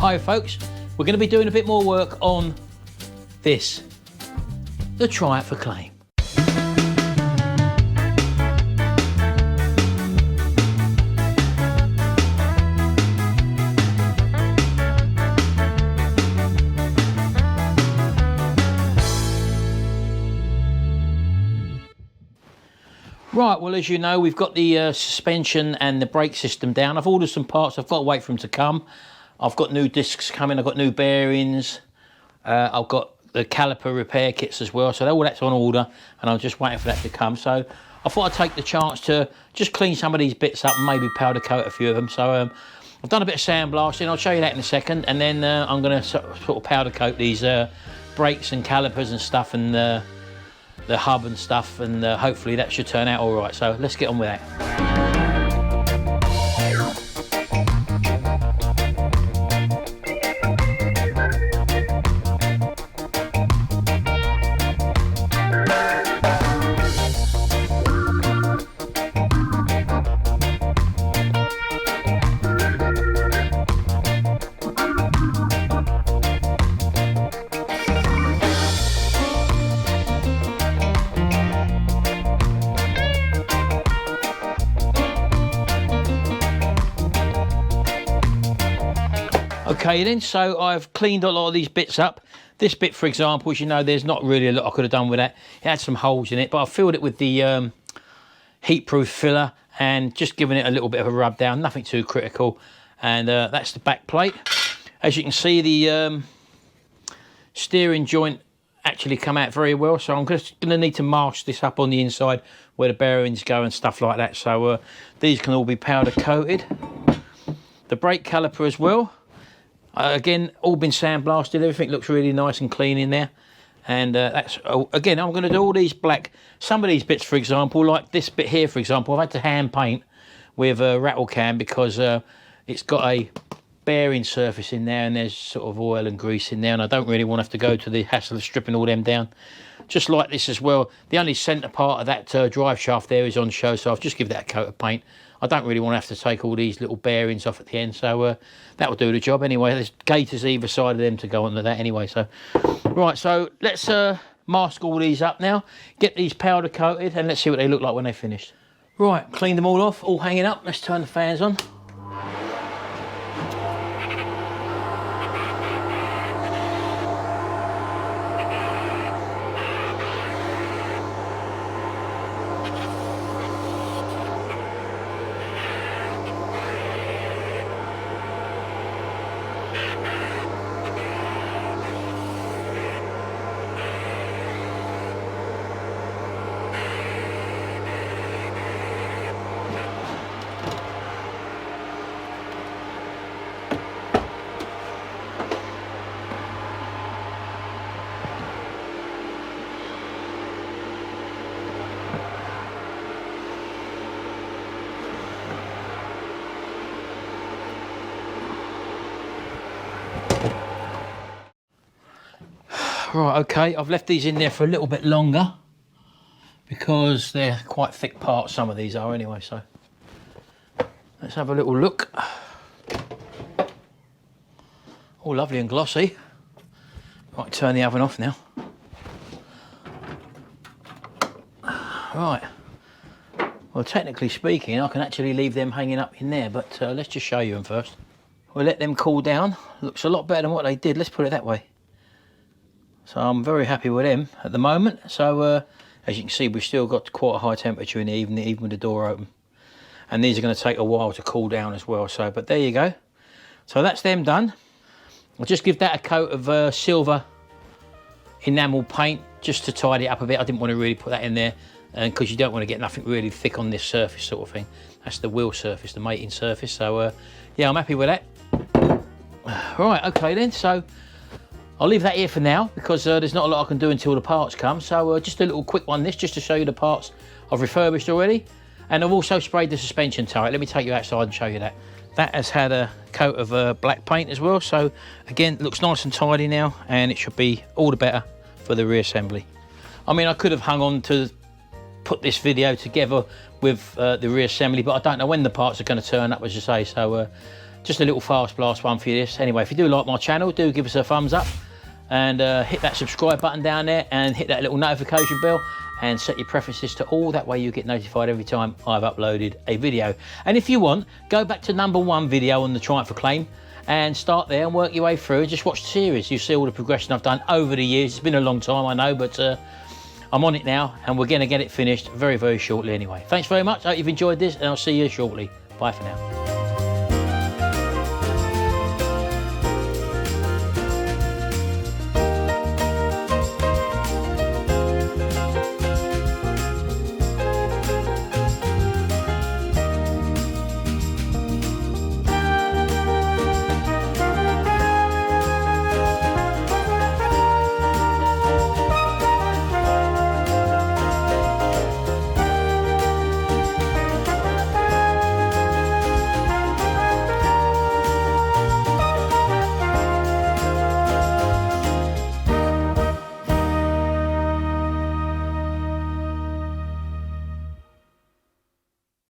Hi folks, we're going to be doing a bit more work on this, the Triumph Acclaim. Right, well, as you know, we've got the suspension and the brake system down. I've ordered some parts. I've got to wait for them to come. I've got new discs coming. I've got new bearings. I've got the caliper repair kits as well. So all that's on order, and I'm just waiting for that to come. So I thought I'd take the chance to just clean some of these bits up and maybe powder coat a few of them. So I've done a bit of sandblasting. I'll show you that in a second. And then I'm going to sort of powder coat these brakes and calipers and stuff, and the hub and stuff, and hopefully that should turn out all right. So let's get on with that. Okay then, so I've cleaned a lot of these bits up. This bit, for example, as you know, there's not really a lot I could have done with that. It had some holes in it, but I filled it with the heat-proof filler and just given it a little bit of a rub down, nothing too critical. And that's the back plate. As you can see, the steering joint actually come out very well, so I'm just going to need to mask this up on the inside where the bearings go and stuff like that. So these can all be powder coated. The brake caliper as well. Again, all been sandblasted. Everything looks really nice and clean in there. And that's, again, I'm going to do all these black. Some of these bits, for example, like this bit here, for example, I've had to hand paint with a rattle can because it's got a bearing surface in there and there's sort of oil and grease in there, and I don't really want to have to go to the hassle of stripping all them down. Just like this as well. The only centre part of that drive shaft there is on show, so I've just given that a coat of paint. I don't really want to have to take all these little bearings off at the end, so that will do the job anyway. There's gaiters either side of them to go onto that anyway. So right, so let's mask all these up now, get these powder coated, and let's see what they look like when they're finished. Right, clean them all off, all hanging up. Let's turn the fans on. Right, okay, I've left these in there for a little bit longer because they're quite thick parts, some of these are anyway, so let's have a little look. All lovely and glossy. Right, turn the oven off now. Right, well, technically speaking, I can actually leave them hanging up in there, but let's just show you them first. We'll let them cool down. Looks a lot better than what they did, let's put it that way. So I'm very happy with them at the moment. So as you can see, we've still got quite a high temperature in here, even with the door open. And these are going to take a while to cool down as well. So, but there you go. So that's them done. I'll just give that a coat of silver enamel paint just to tidy it up a bit. I didn't want to really put that in there because you don't want to get nothing really thick on this surface sort of thing. That's the wheel surface, the mating surface. So yeah, I'm happy with that. Right, okay then. So I'll leave that here for now because there's not a lot I can do until the parts come. So just a little quick one, this just to show you the parts I've refurbished already. And I've also sprayed the suspension turret. Let me take you outside and show you that. That has had a coat of black paint as well. So again, it looks nice and tidy now, and it should be all the better for the reassembly. I mean, I could have hung on to put this video together with the reassembly, but I don't know when the parts are going to turn up, as you say. So just a little fast blast one for you this. Anyway, if you do like my channel, do give us a thumbs up and hit that subscribe button down there and hit that little notification bell and set your preferences to all. That way you get notified every time I've uploaded a video. And if you want, go back to #1 video on the Triumph Acclaim and start there and work your way through. Just watch the series. You see all the progression I've done over the years. It's been a long time, I know, but I'm on it now and we're going to get it finished very, very shortly anyway. Thanks very much. I hope you've enjoyed this and I'll see you shortly. Bye for now.